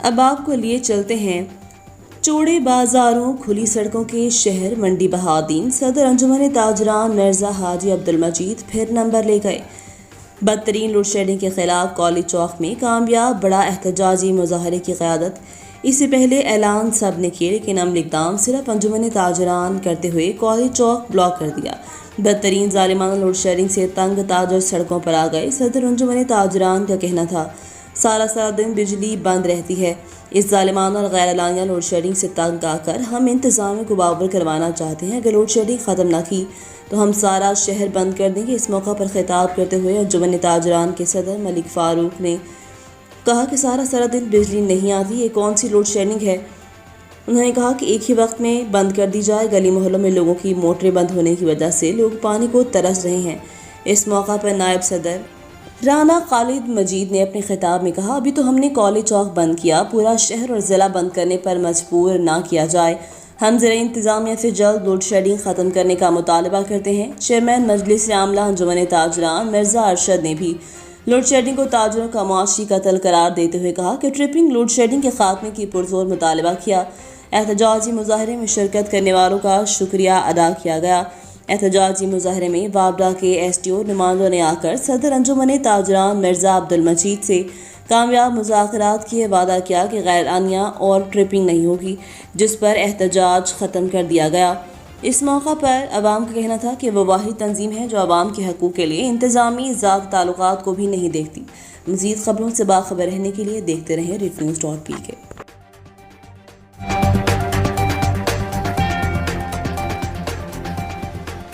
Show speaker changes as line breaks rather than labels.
اب آپ کو لیے چلتے ہیں چوڑے بازاروں کھلی سڑکوں کے شہر منڈی بہادین۔ صدر انجمن تاجران مرزا حاجی عبدالمجید پھر نمبر لے گئے۔ بدترین لوڈ شیڈنگ کے خلاف کالج چوک میں کامیاب بڑا احتجاجی مظاہرے کی قیادت۔ اس سے پہلے اعلان سب نے کیے لیکن عملی اقدام صرف انجمن تاجران کرتے ہوئے کالج چوک بلاک کر دیا۔ بدترین ظالمانہ لوڈ شیڈنگ سے تنگ تاجر سڑکوں پر آ گئے۔ صدر انجمن تاجران کا کہنا تھا سارا دن بجلی بند رہتی ہے۔ اس ظالمانہ اور غیر اعلانیہ لوڈ شیڈنگ سے تنگ آ کر ہم انتظامیہ کو باور کروانا چاہتے ہیں۔ اگر لوڈ شیڈنگ ختم نہ کی تو ہم سارا شہر بند کر دیں گے۔ اس موقع پر خطاب کرتے ہوئے انجمن تاجران کے صدر ملک فاروق نے کہا کہ سارا دن بجلی نہیں آتی، یہ کون سی لوڈ شیڈنگ ہے۔ انہوں نے کہا کہ ایک ہی وقت میں بند کر دی جائے۔ گلی محلوں میں لوگوں کی موٹریں بند ہونے کی وجہ سے لوگ پانی کو ترس رہے ہیں۔ اس موقع پر نائب صدر رانا خالد مجید نے اپنے خطاب میں کہا ابھی تو ہم نے کالج چوک بند کیا، پورا شہر اور ضلع بند کرنے پر مجبور نہ کیا جائے۔ ہم ضلع انتظامیہ سے جلد لوڈ شیڈنگ ختم کرنے کا مطالبہ کرتے ہیں۔ چیئرمین مجلس عاملہ انجمن تاجران مرزا ارشد نے بھی لوڈ شیڈنگ کو تاجروں کا معاشی قتل قرار دیتے ہوئے کہا کہ ٹرپنگ لوڈ شیڈنگ کے خاتمے کی پرزور مطالبہ کیا۔ احتجاجی مظاہرے میں شرکت کرنے والوں کا شکریہ ادا کیا گیا۔ احتجاجی مظاہرے میں وابڈا کے ایس ڈی او نمائندوں نے آ کر صدر انجمن تاجران مرزا عبدالمجید سے کامیاب مذاکرات کیے، وعدہ کیا کہ غیر اعلانیہ اور ٹرپنگ نہیں ہوگی، جس پر احتجاج ختم کر دیا گیا۔ اس موقع پر عوام کا کہنا تھا کہ وہ واحد تنظیم ہے جو عوام کے حقوق کے لیے انتظامی ذات تعلقات کو بھی نہیں دیکھتی۔ مزید خبروں سے باخبر رہنے کے لیے دیکھتے رہیں ریڈ نیوز.pk